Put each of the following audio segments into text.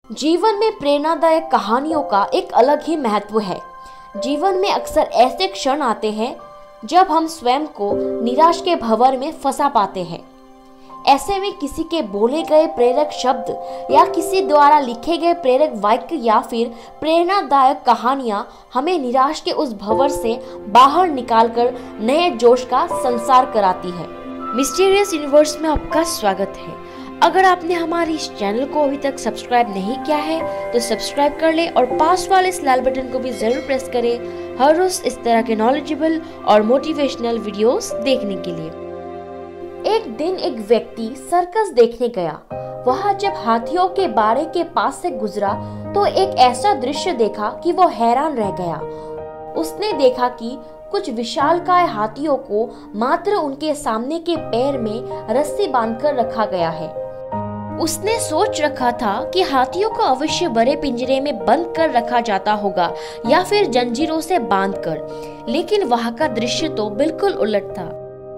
जीवन में प्रेरणादायक कहानियों का एक अलग ही महत्व है। जीवन में अक्सर ऐसे क्षण आते हैं जब हम स्वयं को निराश के भंवर में फंसा पाते हैं। ऐसे में किसी के बोले गए प्रेरक शब्द या किसी द्वारा लिखे गए प्रेरक वाक्य या फिर प्रेरणादायक कहानियां हमें निराश के उस भंवर से बाहर निकालकर नए जोश का संचार कराती है। मिस्टीरियस यूनिवर्स में आपका स्वागत है। अगर आपने हमारे इस चैनल को अभी तक सब्सक्राइब नहीं किया है तो सब्सक्राइब कर ले और पास वाले इस लाल बटन को भी जरूर प्रेस करें हर रोज इस तरह के नॉलेजेबल और मोटिवेशनल वीडियोस देखने के लिए। एक दिन एक व्यक्ति सर्कस देखने गया। वह जब हाथियों के बाड़े के पास से गुजरा तो एक ऐसा दृश्य देखा कि वो हैरान रह गया। उसने देखा कि कुछ विशालकाय हाथियों को मात्र उनके सामने के पैर में रस्सी बांधकर रखा गया है। उसने सोच रखा था कि हाथियों को अवश्य बड़े पिंजरे में बंद कर रखा जाता होगा या फिर जंजीरों से बांधकर, लेकिन वहां का दृश्य तो बिल्कुल उलट था।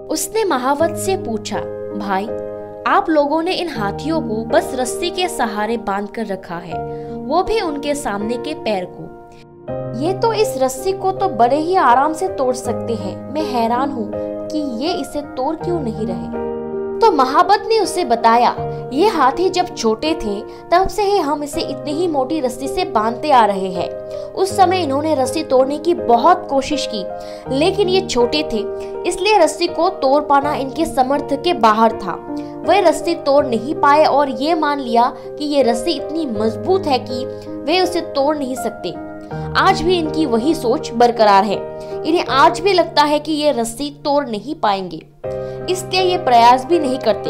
उसने महावत से पूछा, भाई, आप लोगों ने इन हाथियों को बस रस्सी के सहारे बांध कर रखा है, वो भी उनके सामने के पैर को। ये तो इस रस्सी को तो बड़े ही आराम से तोड़ सकते हैं। मैं हैरान हूँ कि ये इसे तोड़ क्यों नहीं रहे। तो महावत ने उसे बताया, ये हाथी जब छोटे थे तब से ही हम इसे इतनी ही मोटी रस्सी से बांधते आ रहे हैं। उस समय इन्होंने रस्सी तोड़ने की बहुत कोशिश की, लेकिन ये छोटे थे इसलिए रस्सी को तोड़ पाना इनके समर्थ के बाहर था। वे रस्सी तोड़ नहीं पाए और ये मान लिया कि ये रस्सी इतनी मजबूत है कि वे उसे तोड़ नहीं सकते। आज भी इनकी वही सोच बरकरार है। इन्हें आज भी लगता है कि ये रस्सी तोड़ नहीं पाएंगे, इसलिए ये प्रयास भी नहीं करते।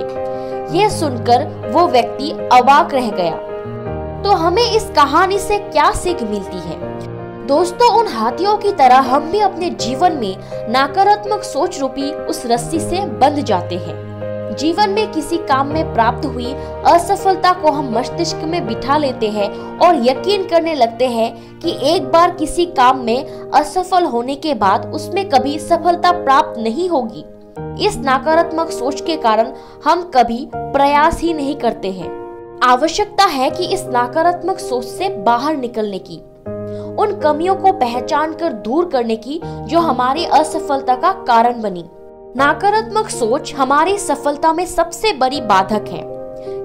ये सुनकर वो व्यक्ति अवाक रह गया। तो हमें इस कहानी से क्या सीख मिलती है? दोस्तों, उन हाथियों की तरह हम भी अपने जीवन में नकारात्मक सोच रूपी उस रस्सी से बंध जाते हैं। जीवन में किसी काम में प्राप्त हुई असफलता को हम मस्तिष्क में बिठा लेते हैं और यकीन करने लगते हैं कि एक बार किसी काम में असफल होने के बाद उसमें कभी सफलता प्राप्त नहीं होगी। इस नकारात्मक सोच के कारण हम कभी प्रयास ही नहीं करते हैं। आवश्यकता है कि इस नकारात्मक सोच से बाहर निकलने की, उन कमियों को पहचान कर दूर करने की जो हमारी असफलता का कारण बनी। नकारात्मक सोच हमारी सफलता में सबसे बड़ी बाधक है।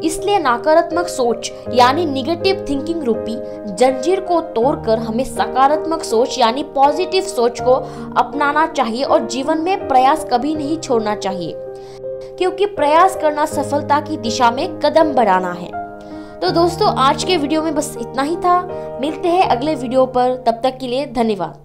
इसलिए नकारात्मक सोच यानी निगेटिव थिंकिंग रूपी जंजीर को तोड़कर हमें सकारात्मक सोच यानी पॉजिटिव सोच को अपनाना चाहिए और जीवन में प्रयास कभी नहीं छोड़ना चाहिए, क्योंकि प्रयास करना सफलता की दिशा में कदम बढ़ाना है। तो दोस्तों, आज के वीडियो में बस इतना ही था। मिलते हैं अगले वीडियो पर, तब तक के लिए धन्यवाद।